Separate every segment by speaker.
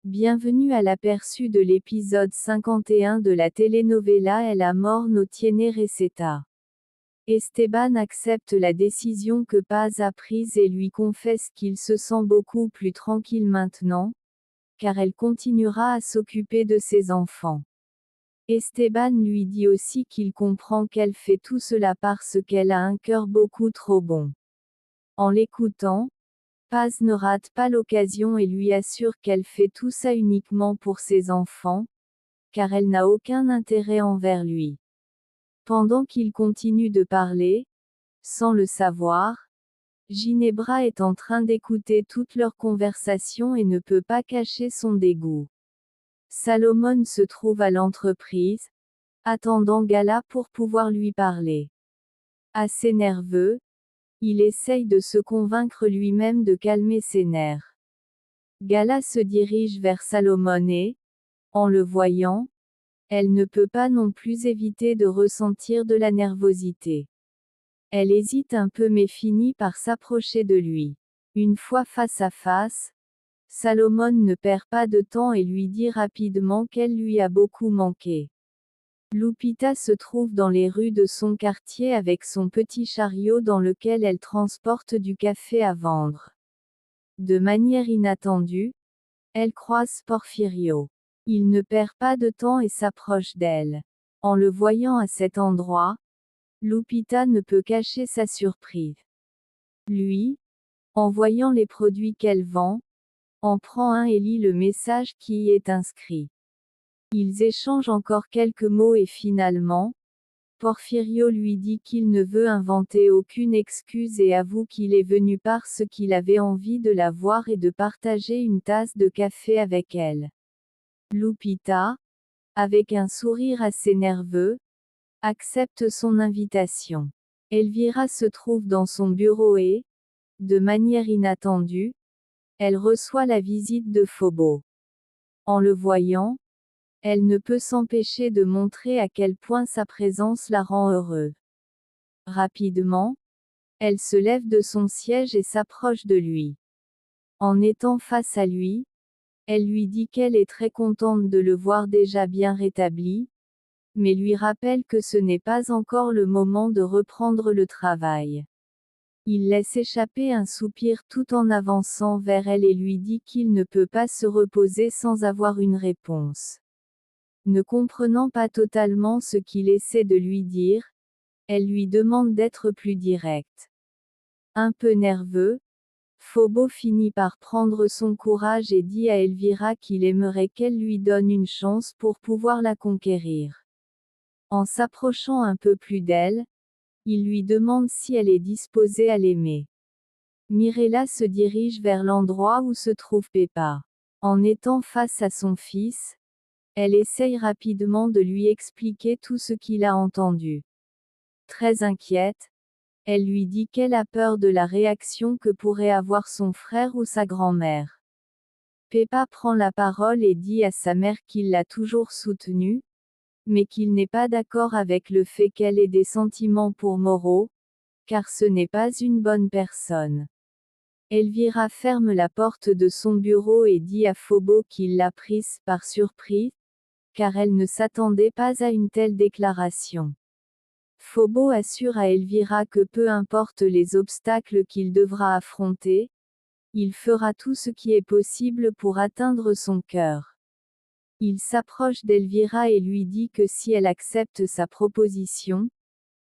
Speaker 1: Bienvenue à l'aperçu de l'épisode 51 de la telenovela El amor no tiene receta. Esteban accepte la décision que Paz a prise et lui confesse qu'il se sent beaucoup plus tranquille maintenant, car elle continuera à s'occuper de ses enfants. Esteban lui dit aussi qu'il comprend qu'elle fait tout cela parce qu'elle a un cœur beaucoup trop bon. En l'écoutant, Paz ne rate pas l'occasion et lui assure qu'elle fait tout ça uniquement pour ses enfants, car elle n'a aucun intérêt envers lui. Pendant qu'il continue de parler, sans le savoir, Ginebra est en train d'écouter toute leur conversation et ne peut pas cacher son dégoût. Salomon se trouve à l'entreprise, attendant Gala pour pouvoir lui parler. Assez nerveux, il essaye de se convaincre lui-même de calmer ses nerfs. Gala se dirige vers Salomon et, en le voyant, elle ne peut pas non plus éviter de ressentir de la nervosité. Elle hésite un peu mais finit par s'approcher de lui. Une fois face à face, Salomon ne perd pas de temps et lui dit rapidement qu'elle lui a beaucoup manqué. Lupita se trouve dans les rues de son quartier avec son petit chariot dans lequel elle transporte du café à vendre. De manière inattendue, elle croise Porfirio. Il ne perd pas de temps et s'approche d'elle. En le voyant à cet endroit, Lupita ne peut cacher sa surprise. Lui, en voyant les produits qu'elle vend, en prend un et lit le message qui y est inscrit. Ils échangent encore quelques mots et finalement, Porfirio lui dit qu'il ne veut inventer aucune excuse et avoue qu'il est venu parce qu'il avait envie de la voir et de partager une tasse de café avec elle. Lupita, avec un sourire assez nerveux, accepte son invitation. Elvira se trouve dans son bureau et, de manière inattendue, elle reçoit la visite de Phobo. En le voyant, elle ne peut s'empêcher de montrer à quel point sa présence la rend heureuse. Rapidement, elle se lève de son siège et s'approche de lui. En étant face à lui, elle lui dit qu'elle est très contente de le voir déjà bien rétabli, mais lui rappelle que ce n'est pas encore le moment de reprendre le travail. Il laisse échapper un soupir tout en avançant vers elle et lui dit qu'il ne peut pas se reposer sans avoir une réponse. Ne comprenant pas totalement ce qu'il essaie de lui dire, elle lui demande d'être plus direct. Un peu nerveux, Phobo finit par prendre son courage et dit à Elvira qu'il aimerait qu'elle lui donne une chance pour pouvoir la conquérir. En s'approchant un peu plus d'elle, il lui demande si elle est disposée à l'aimer. Mirella se dirige vers l'endroit où se trouve Pepa. En étant face à son fils, elle essaye rapidement de lui expliquer tout ce qu'il a entendu. Très inquiète, elle lui dit qu'elle a peur de la réaction que pourrait avoir son frère ou sa grand-mère. Pepa prend la parole et dit à sa mère qu'il l'a toujours soutenue, mais qu'il n'est pas d'accord avec le fait qu'elle ait des sentiments pour Moro, car ce n'est pas une bonne personne. Elvira ferme la porte de son bureau et dit à Phobo qu'il l'a prise par surprise, car elle ne s'attendait pas à une telle déclaration. Phobo assure à Elvira que peu importe les obstacles qu'il devra affronter, il fera tout ce qui est possible pour atteindre son cœur. Il s'approche d'Elvira et lui dit que si elle accepte sa proposition,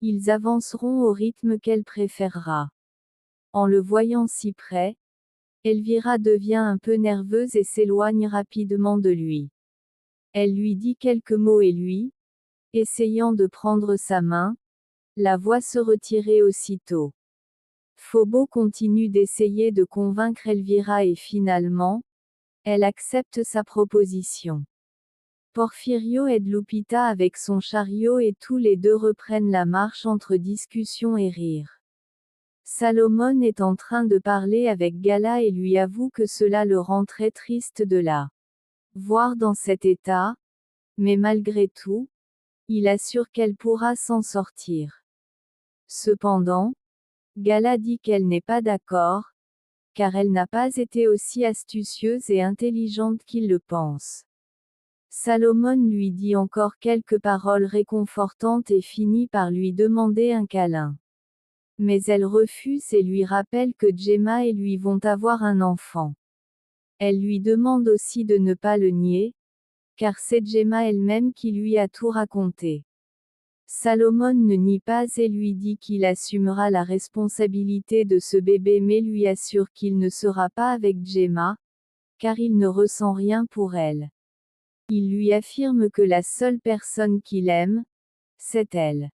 Speaker 1: ils avanceront au rythme qu'elle préférera. En le voyant si près, Elvira devient un peu nerveuse et s'éloigne rapidement de lui. Elle lui dit quelques mots et lui, essayant de prendre sa main, la voit se retirer aussitôt. Phobo continue d'essayer de convaincre Elvira et finalement, elle accepte sa proposition. Porfirio aide Lupita avec son chariot et tous les deux reprennent la marche entre discussion et rire. Salomon est en train de parler avec Gala et lui avoue que cela le rend très triste de la voir dans cet état, mais malgré tout, il assure qu'elle pourra s'en sortir. Cependant, Gala dit qu'elle n'est pas d'accord, car elle n'a pas été aussi astucieuse et intelligente qu'il le pense. Salomon lui dit encore quelques paroles réconfortantes et finit par lui demander un câlin. Mais elle refuse et lui rappelle que Gemma et lui vont avoir un enfant. Elle lui demande aussi de ne pas le nier, car c'est Gemma elle-même qui lui a tout raconté. Salomon ne nie pas et lui dit qu'il assumera la responsabilité de ce bébé mais lui assure qu'il ne sera pas avec Gemma, car il ne ressent rien pour elle. Il lui affirme que la seule personne qu'il aime, c'est elle.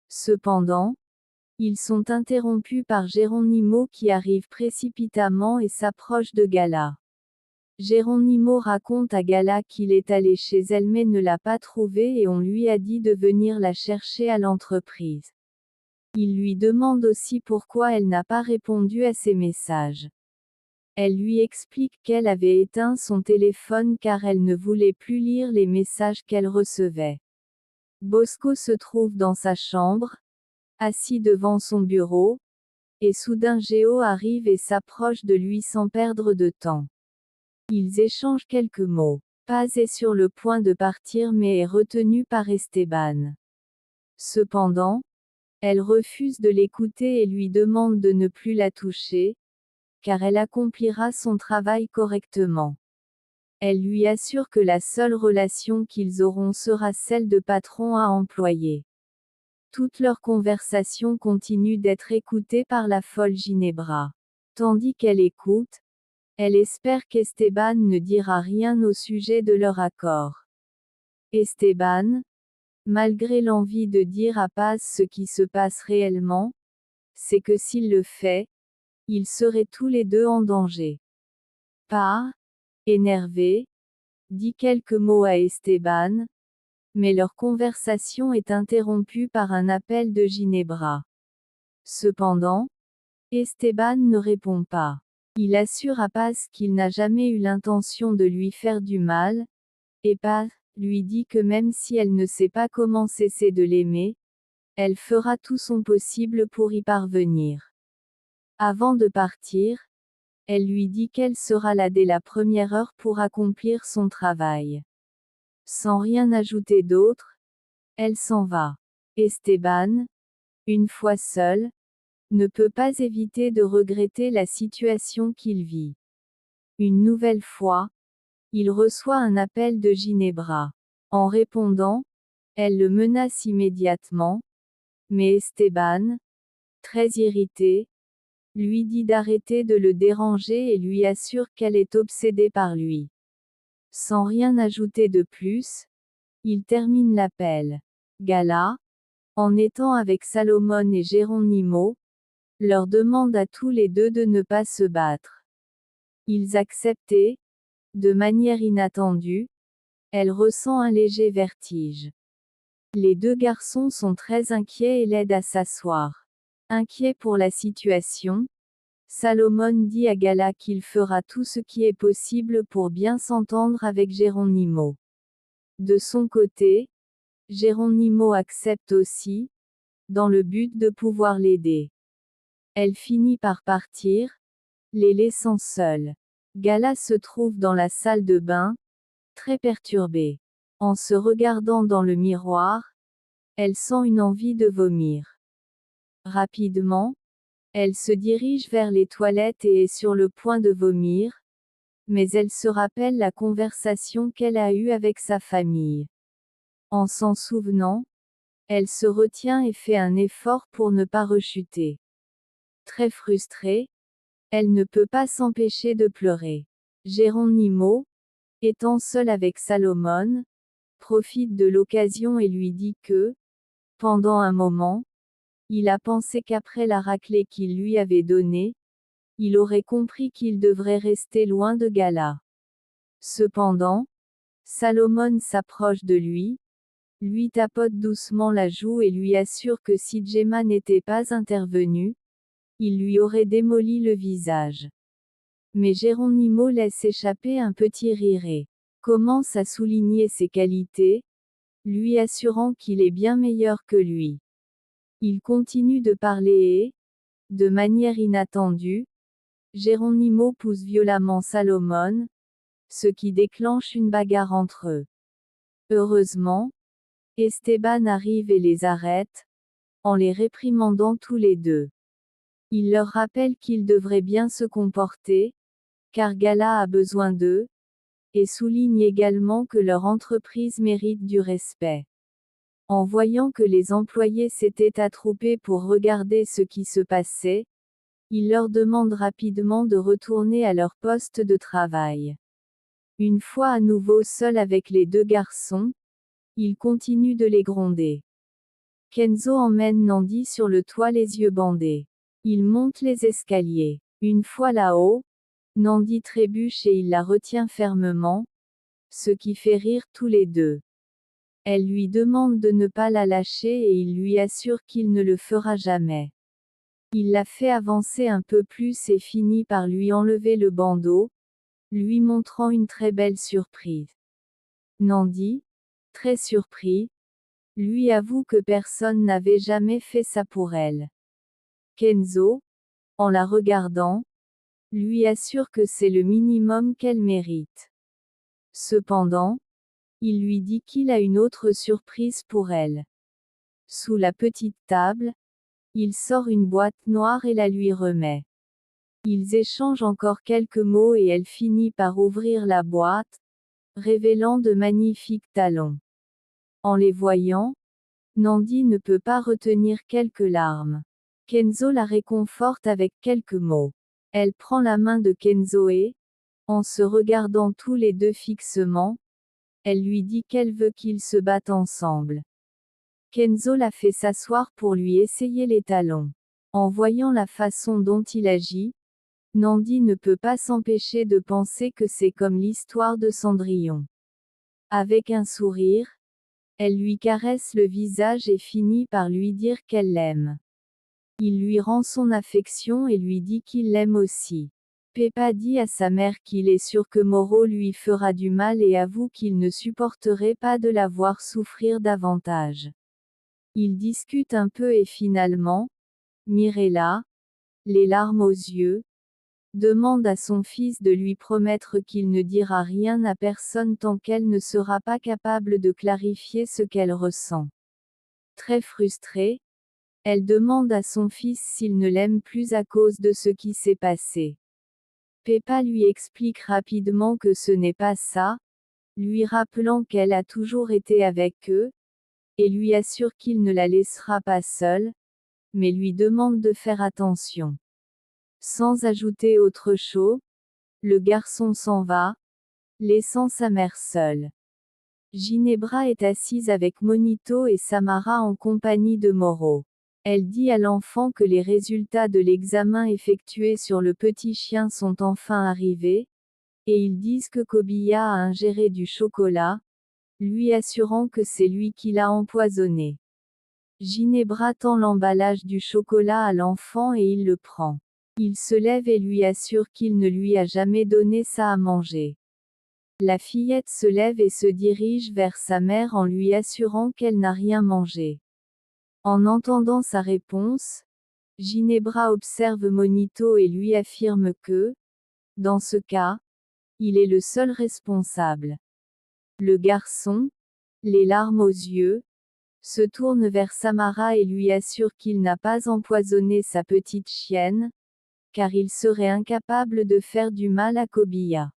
Speaker 1: Cependant, ils sont interrompus par Geronimo qui arrive précipitamment et s'approche de Gala. Geronimo raconte à Gala qu'il est allé chez elle mais ne l'a pas trouvée et on lui a dit de venir la chercher à l'entreprise. Il lui demande aussi pourquoi elle n'a pas répondu à ses messages. Elle lui explique qu'elle avait éteint son téléphone car elle ne voulait plus lire les messages qu'elle recevait. Bosco se trouve dans sa chambre, assis devant son bureau, et soudain Géo arrive et s'approche de lui sans perdre de temps. Ils échangent quelques mots. Paz est sur le point de partir mais est retenue par Esteban. Cependant, elle refuse de l'écouter et lui demande de ne plus la toucher, car elle accomplira son travail correctement. Elle lui assure que la seule relation qu'ils auront sera celle de patron à employé. Toute leur conversation continue d'être écoutée par la folle Ginebra. Tandis qu'elle écoute, elle espère qu'Esteban ne dira rien au sujet de leur accord. Esteban, malgré l'envie de dire à Paz ce qui se passe réellement, c'est que s'il le fait, ils seraient tous les deux en danger. Paz, énervé, dit quelques mots à Esteban, mais leur conversation est interrompue par un appel de Ginebra. Cependant, Esteban ne répond pas. Il assure à Paz qu'il n'a jamais eu l'intention de lui faire du mal, et Paz lui dit que même si elle ne sait pas comment cesser de l'aimer, elle fera tout son possible pour y parvenir. Avant de partir, elle lui dit qu'elle sera là dès la première heure pour accomplir son travail. Sans rien ajouter d'autre, elle s'en va. Esteban, une fois seul, ne peut pas éviter de regretter la situation qu'il vit. Une nouvelle fois, il reçoit un appel de Ginebra. En répondant, elle le menace immédiatement, mais Esteban, très irrité, lui dit d'arrêter de le déranger et lui assure qu'elle est obsédée par lui. Sans rien ajouter de plus, il termine l'appel. Gala, en étant avec Salomon et Geronimo, leur demande à tous les deux de ne pas se battre. Ils acceptaient. De manière inattendue, elle ressent un léger vertige. Les deux garçons sont très inquiets et l'aident à s'asseoir. Inquiet pour la situation, Salomon dit à Gala qu'il fera tout ce qui est possible pour bien s'entendre avec Geronimo. De son côté, Geronimo accepte aussi, dans le but de pouvoir l'aider. Elle finit par partir, les laissant seuls. Gala se trouve dans la salle de bain, très perturbée. En se regardant dans le miroir, elle sent une envie de vomir. Rapidement, elle se dirige vers les toilettes et est sur le point de vomir, mais elle se rappelle la conversation qu'elle a eue avec sa famille. En s'en souvenant, elle se retient et fait un effort pour ne pas rechuter. Très frustrée, elle ne peut pas s'empêcher de pleurer. Geronimo, étant seul avec Salomon, profite de l'occasion et lui dit que, pendant un moment, il a pensé qu'après la raclée qu'il lui avait donnée, il aurait compris qu'il devrait rester loin de Gala. Cependant, Salomon s'approche de lui tapote doucement la joue et lui assure que si Gemma n'était pas intervenue, il lui aurait démoli le visage. Mais Geronimo laisse échapper un petit rire et commence à souligner ses qualités, lui assurant qu'il est bien meilleur que lui. Il continue de parler et, de manière inattendue, Geronimo pousse violemment Salomon, ce qui déclenche une bagarre entre eux. Heureusement, Esteban arrive et les arrête, en les réprimandant tous les deux. Il leur rappelle qu'ils devraient bien se comporter, car Gala a besoin d'eux, et souligne également que leur entreprise mérite du respect. En voyant que les employés s'étaient attroupés pour regarder ce qui se passait, il leur demande rapidement de retourner à leur poste de travail. Une fois à nouveau seul avec les deux garçons, il continue de les gronder. Kenzo emmène Nandi sur le toit les yeux bandés. Il monte les escaliers. Une fois là-haut, Nandi trébuche et il la retient fermement, ce qui fait rire tous les deux. Elle lui demande de ne pas la lâcher et il lui assure qu'il ne le fera jamais. Il la fait avancer un peu plus et finit par lui enlever le bandeau, lui montrant une très belle surprise. Nandi, très surpris, lui avoue que personne n'avait jamais fait ça pour elle. Kenzo, en la regardant, lui assure que c'est le minimum qu'elle mérite. Cependant, il lui dit qu'il a une autre surprise pour elle. Sous la petite table, il sort une boîte noire et la lui remet. Ils échangent encore quelques mots et elle finit par ouvrir la boîte, révélant de magnifiques talons. En les voyant, Nandi ne peut pas retenir quelques larmes. Kenzo la réconforte avec quelques mots. Elle prend la main de Kenzo et, en se regardant tous les deux fixement, elle lui dit qu'elle veut qu'ils se battent ensemble. Kenzo la fait s'asseoir pour lui essayer les talons. En voyant la façon dont il agit, Nandi ne peut pas s'empêcher de penser que c'est comme l'histoire de Cendrillon. Avec un sourire, elle lui caresse le visage et finit par lui dire qu'elle l'aime. Il lui rend son affection et lui dit qu'il l'aime aussi. Pepa dit à sa mère qu'il est sûr que Moro lui fera du mal et avoue qu'il ne supporterait pas de la voir souffrir davantage. Ils discutent un peu et finalement, Mirella, les larmes aux yeux, demande à son fils de lui promettre qu'il ne dira rien à personne tant qu'elle ne sera pas capable de clarifier ce qu'elle ressent. Très frustrée, elle demande à son fils s'il ne l'aime plus à cause de ce qui s'est passé. Pepa lui explique rapidement que ce n'est pas ça, lui rappelant qu'elle a toujours été avec eux, et lui assure qu'il ne la laissera pas seule, mais lui demande de faire attention. Sans ajouter autre chose, le garçon s'en va, laissant sa mère seule. Ginebra est assise avec Monito et Samara en compagnie de Moro. Elle dit à l'enfant que les résultats de l'examen effectué sur le petit chien sont enfin arrivés, et ils disent que Kobia a ingéré du chocolat, lui assurant que c'est lui qui l'a empoisonné. Ginebra tend l'emballage du chocolat à l'enfant et il le prend. Il se lève et lui assure qu'il ne lui a jamais donné ça à manger. La fillette se lève et se dirige vers sa mère en lui assurant qu'elle n'a rien mangé. En entendant sa réponse, Ginebra observe Monito et lui affirme que, dans ce cas, il est le seul responsable. Le garçon, les larmes aux yeux, se tourne vers Samara et lui assure qu'il n'a pas empoisonné sa petite chienne, car il serait incapable de faire du mal à Kobia.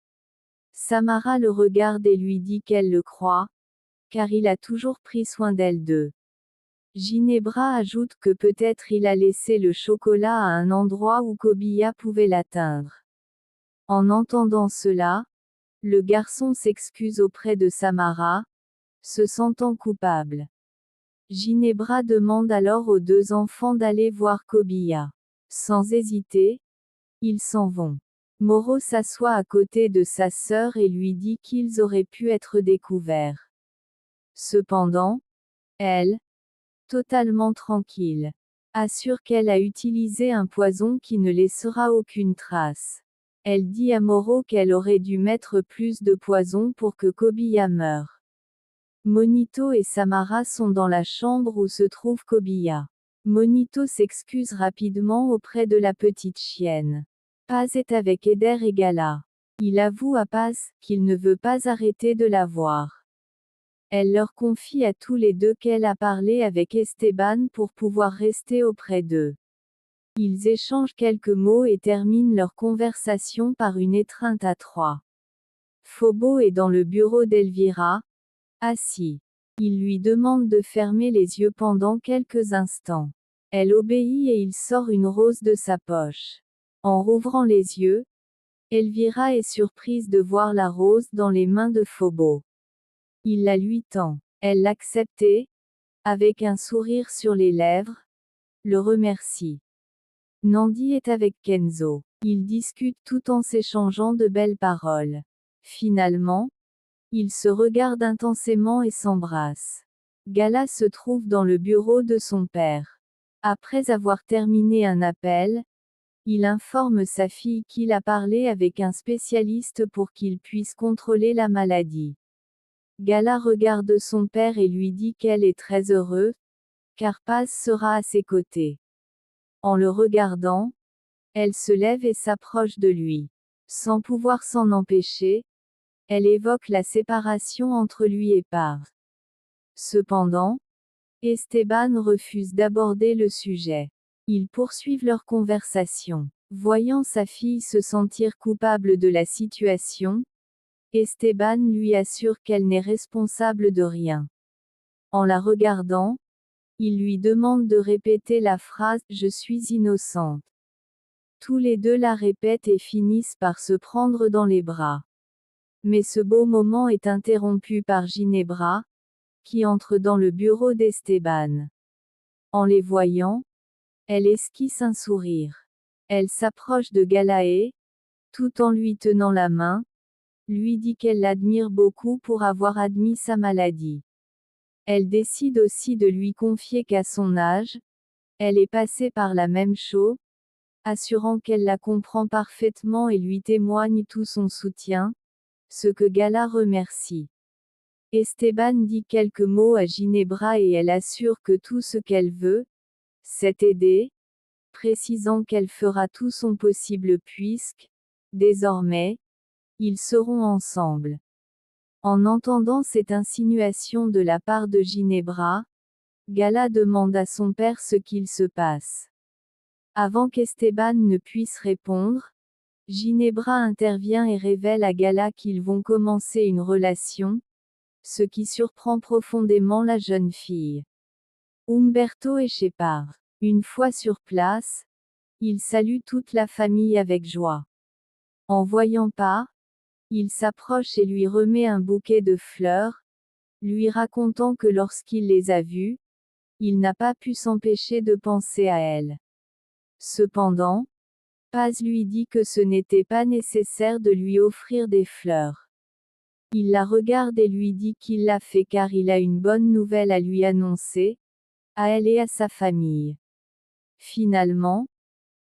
Speaker 1: Samara le regarde et lui dit qu'elle le croit, car il a toujours pris soin d'elle deux. Ginebra ajoute que peut-être il a laissé le chocolat à un endroit où Kobia pouvait l'atteindre. En entendant cela, le garçon s'excuse auprès de Samara, se sentant coupable. Ginebra demande alors aux deux enfants d'aller voir Kobia. Sans hésiter, ils s'en vont. Moro s'assoit à côté de sa sœur et lui dit qu'ils auraient pu être découverts. Cependant, elle, totalement tranquille, assure qu'elle a utilisé un poison qui ne laissera aucune trace. Elle dit à Moro qu'elle aurait dû mettre plus de poison pour que Kobia meure. Monito et Samara sont dans la chambre où se trouve Kobia. Monito s'excuse rapidement auprès de la petite chienne. Paz est avec Eder et Gala. Il avoue à Paz qu'il ne veut pas arrêter de la voir. Elle leur confie à tous les deux qu'elle a parlé avec Esteban pour pouvoir rester auprès d'eux. Ils échangent quelques mots et terminent leur conversation par une étreinte à trois. Phobo est dans le bureau d'Elvira, assis. Il lui demande de fermer les yeux pendant quelques instants. Elle obéit et il sort une rose de sa poche. En rouvrant les yeux, Elvira est surprise de voir la rose dans les mains de Phobo. Il la lui tend. Elle l'accepte et, avec un sourire sur les lèvres, le remercie. Nandi est avec Kenzo. Ils discutent tout en s'échangeant de belles paroles. Finalement, ils se regardent intensément et s'embrassent. Gala se trouve dans le bureau de son père. Après avoir terminé un appel, il informe sa fille qu'il a parlé avec un spécialiste pour qu'il puisse contrôler la maladie. Gala regarde son père et lui dit qu'elle est très heureuse, car Paz sera à ses côtés. En le regardant, elle se lève et s'approche de lui. Sans pouvoir s'en empêcher, elle évoque la séparation entre lui et Paz. Cependant, Esteban refuse d'aborder le sujet. Ils poursuivent leur conversation. Voyant sa fille se sentir coupable de la situation, Esteban lui assure qu'elle n'est responsable de rien. En la regardant, il lui demande de répéter la phrase « Je suis innocente ». Tous les deux la répètent et finissent par se prendre dans les bras. Mais ce beau moment est interrompu par Ginebra, qui entre dans le bureau d'Esteban. En les voyant, elle esquisse un sourire. Elle s'approche de Galae, tout en lui tenant la main, lui dit qu'elle l'admire beaucoup pour avoir admis sa maladie. Elle décide aussi de lui confier qu'à son âge, elle est passée par la même chose, assurant qu'elle la comprend parfaitement et lui témoigne tout son soutien, ce que Gala remercie. Esteban dit quelques mots à Ginebra et elle assure que tout ce qu'elle veut, c'est aider, précisant qu'elle fera tout son possible puisque, désormais, ils seront ensemble. En entendant cette insinuation de la part de Ginebra, Gala demande à son père ce qu'il se passe. Avant qu'Esteban ne puisse répondre, Ginebra intervient et révèle à Gala qu'ils vont commencer une relation, ce qui surprend profondément la jeune fille. Umberto est chez Paz. Une fois sur place, il salue toute la famille avec joie. En voyant Paz, il s'approche et lui remet un bouquet de fleurs, lui racontant que lorsqu'il les a vues, il n'a pas pu s'empêcher de penser à elle. Cependant, Paz lui dit que ce n'était pas nécessaire de lui offrir des fleurs. Il la regarde et lui dit qu'il l'a fait car il a une bonne nouvelle à lui annoncer, à elle et à sa famille. Finalement,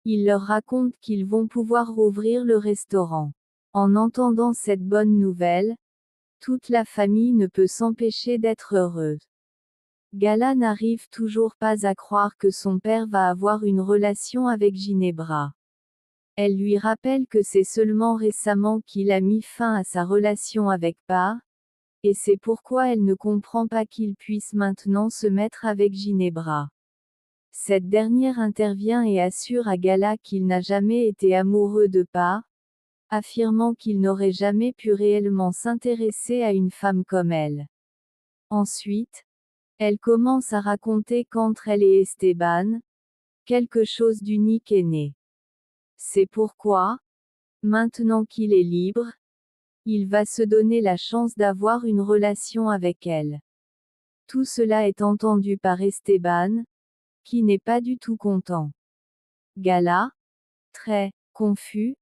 Speaker 1: il leur raconte qu'ils vont pouvoir rouvrir le restaurant. En entendant cette bonne nouvelle, toute la famille ne peut s'empêcher d'être heureuse. Gala n'arrive toujours pas à croire que son père va avoir une relation avec Ginebra. Elle lui rappelle que c'est seulement récemment qu'il a mis fin à sa relation avec Paz, et c'est pourquoi elle ne comprend pas qu'il puisse maintenant se mettre avec Ginebra. Cette dernière intervient et assure à Gala qu'il n'a jamais été amoureux de Paz, affirmant qu'il n'aurait jamais pu réellement s'intéresser à une femme comme elle. Ensuite, elle commence à raconter qu'entre elle et Esteban, quelque chose d'unique est né. C'est pourquoi, maintenant qu'il est libre, il va se donner la chance d'avoir une relation avec elle. Tout cela est entendu par Esteban, qui n'est pas du tout content. Gala, très confus,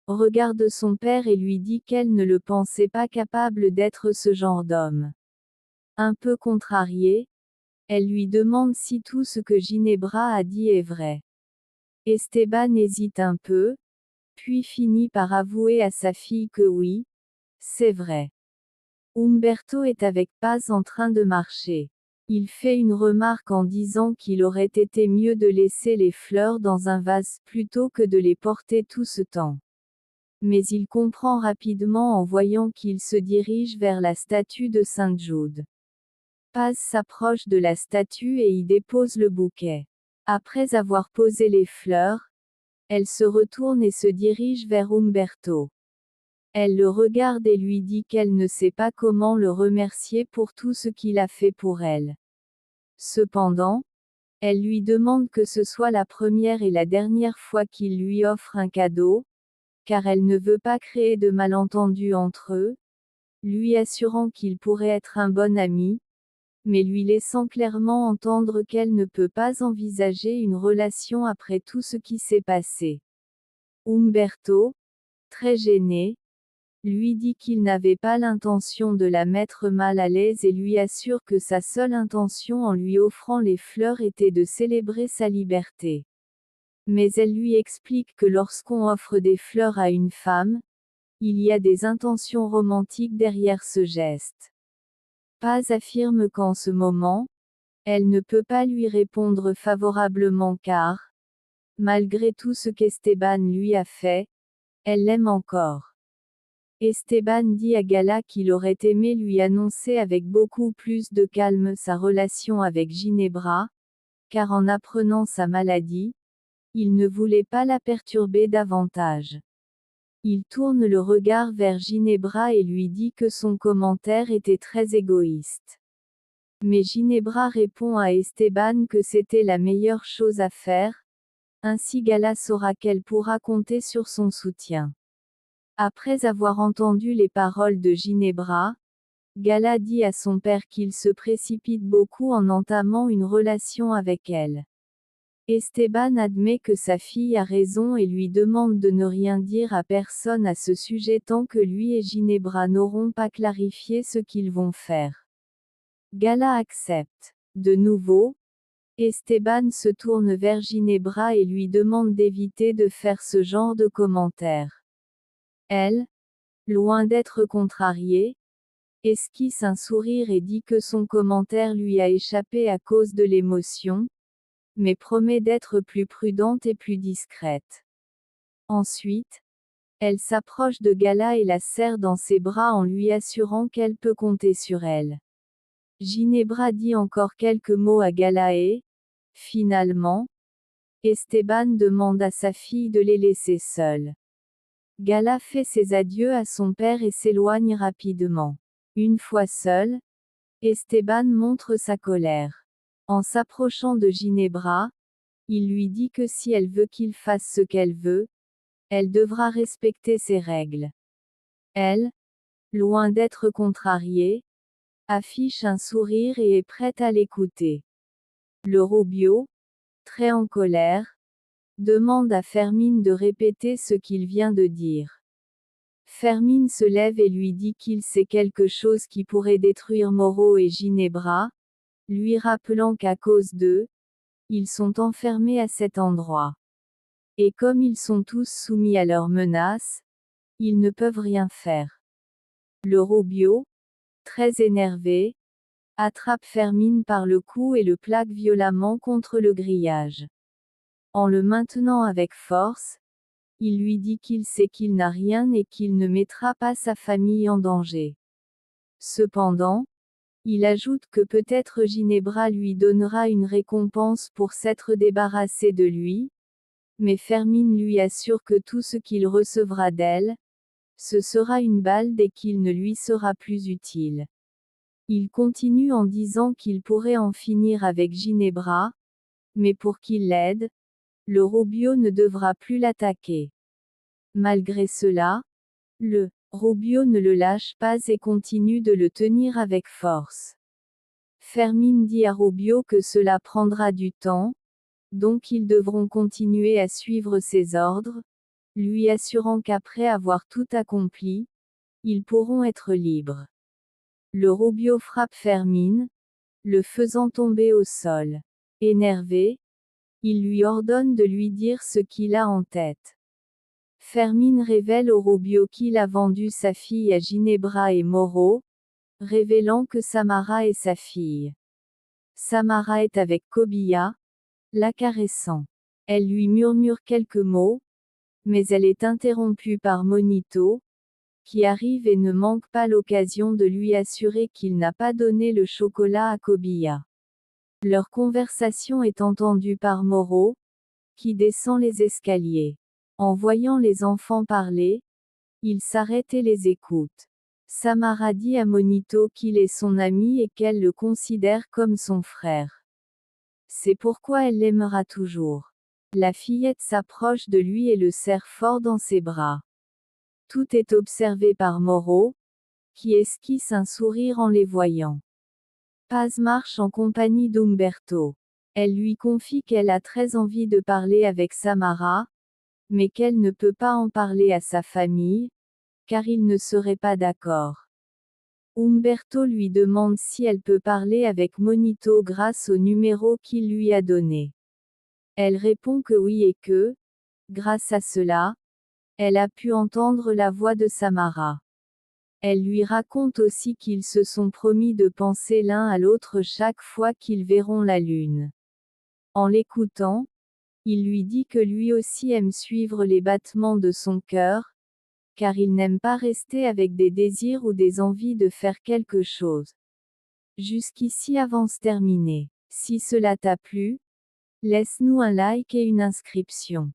Speaker 1: regarde son père et lui dit qu'elle ne le pensait pas capable d'être ce genre d'homme. Un peu contrariée, elle lui demande si tout ce que Ginebra a dit est vrai. Esteban hésite un peu, puis finit par avouer à sa fille que oui, c'est vrai. Umberto est avec Paz en train de marcher. Il fait une remarque en disant qu'il aurait été mieux de laisser les fleurs dans un vase plutôt que de les porter tout ce temps. Mais il comprend rapidement en voyant qu'il se dirige vers la statue de Sainte Jude. Paz s'approche de la statue et y dépose le bouquet. Après avoir posé les fleurs, elle se retourne et se dirige vers Umberto. Elle le regarde et lui dit qu'elle ne sait pas comment le remercier pour tout ce qu'il a fait pour elle. Cependant, elle lui demande que ce soit la première et la dernière fois qu'il lui offre un cadeau, car elle ne veut pas créer de malentendus entre eux, lui assurant qu'il pourrait être un bon ami, mais lui laissant clairement entendre qu'elle ne peut pas envisager une relation après tout ce qui s'est passé. Umberto, très gêné, lui dit qu'il n'avait pas l'intention de la mettre mal à l'aise et lui assure que sa seule intention en lui offrant les fleurs était de célébrer sa liberté. Mais elle lui explique que lorsqu'on offre des fleurs à une femme, il y a des intentions romantiques derrière ce geste. Paz affirme qu'en ce moment, elle ne peut pas lui répondre favorablement car, malgré tout ce qu'Esteban lui a fait, elle l'aime encore. Esteban dit à Gala qu'il aurait aimé lui annoncer avec beaucoup plus de calme sa relation avec Ginebra, car en apprenant sa maladie, il ne voulait pas la perturber davantage. Il tourne le regard vers Ginebra et lui dit que son commentaire était très égoïste. Mais Ginebra répond à Esteban que c'était la meilleure chose à faire, ainsi Gala saura qu'elle pourra compter sur son soutien. Après avoir entendu les paroles de Ginebra, Gala dit à son père qu'il se précipite beaucoup en entamant une relation avec elle. Esteban admet que sa fille a raison et lui demande de ne rien dire à personne à ce sujet tant que lui et Ginebra n'auront pas clarifié ce qu'ils vont faire. Gala accepte. De nouveau, Esteban se tourne vers Ginebra et lui demande d'éviter de faire ce genre de commentaires. Elle, loin d'être contrariée, esquisse un sourire et dit que son commentaire lui a échappé à cause de l'émotion, mais promet d'être plus prudente et plus discrète. Ensuite, elle s'approche de Gala et la serre dans ses bras en lui assurant qu'elle peut compter sur elle. Ginebra dit encore quelques mots à Gala et, finalement, Esteban demande à sa fille de les laisser seuls. Gala fait ses adieux à son père et s'éloigne rapidement. Une fois seul, Esteban montre sa colère. En s'approchant de Ginebra, il lui dit que si elle veut qu'il fasse ce qu'elle veut, elle devra respecter ses règles. Elle, loin d'être contrariée, affiche un sourire et est prête à l'écouter. Le Rubio, très en colère, demande à Fermine de répéter ce qu'il vient de dire. Fermine se lève et lui dit qu'il sait quelque chose qui pourrait détruire Moreau et Ginebra, lui rappelant qu'à cause d'eux, ils sont enfermés à cet endroit. Et comme ils sont tous soumis à leurs menaces, ils ne peuvent rien faire. Le Rubio, très énervé, attrape Fermine par le cou et le plaque violemment contre le grillage. En le maintenant avec force, il lui dit qu'il sait qu'il n'a rien et qu'il ne mettra pas sa famille en danger. Cependant, il ajoute que peut-être Ginebra lui donnera une récompense pour s'être débarrassé de lui, mais Fermine lui assure que tout ce qu'il recevra d'elle, ce sera une balle dès qu'il ne lui sera plus utile. Il continue en disant qu'il pourrait en finir avec Ginebra, mais pour qu'il l'aide, le Rubio ne devra plus l'attaquer. Malgré cela, le Rubio ne le lâche pas et continue de le tenir avec force. Fermine dit à Rubio que cela prendra du temps, donc ils devront continuer à suivre ses ordres, lui assurant qu'après avoir tout accompli, ils pourront être libres. Le Rubio frappe Fermine, le faisant tomber au sol. Énervé, il lui ordonne de lui dire ce qu'il a en tête. Fermine révèle au Rubio qu'il a vendu sa fille à Ginebra et Moreau, révélant que Samara est sa fille. Samara est avec Kobiya, la caressant. Elle lui murmure quelques mots, mais elle est interrompue par Monito, qui arrive et ne manque pas l'occasion de lui assurer qu'il n'a pas donné le chocolat à Kobiya. Leur conversation est entendue par Moro, qui descend les escaliers. En voyant les enfants parler, il s'arrête et les écoute. Samara dit à Monito qu'il est son ami et qu'elle le considère comme son frère. C'est pourquoi elle l'aimera toujours. La fillette s'approche de lui et le serre fort dans ses bras. Tout est observé par Moro, qui esquisse un sourire en les voyant. Paz marche en compagnie d'Umberto. Elle lui confie qu'elle a très envie de parler avec Samara, mais qu'elle ne peut pas en parler à sa famille, car ils ne seraient pas d'accord. Umberto lui demande si elle peut parler avec Monito grâce au numéro qu'il lui a donné. Elle répond que oui et que, grâce à cela, elle a pu entendre la voix de Samara. Elle lui raconte aussi qu'ils se sont promis de penser l'un à l'autre chaque fois qu'ils verront la lune. En l'écoutant, il lui dit que lui aussi aime suivre les battements de son cœur, car il n'aime pas rester avec des désirs ou des envies de faire quelque chose. Jusqu'ici avance terminée. Si cela t'a plu, laisse-nous un like et une inscription.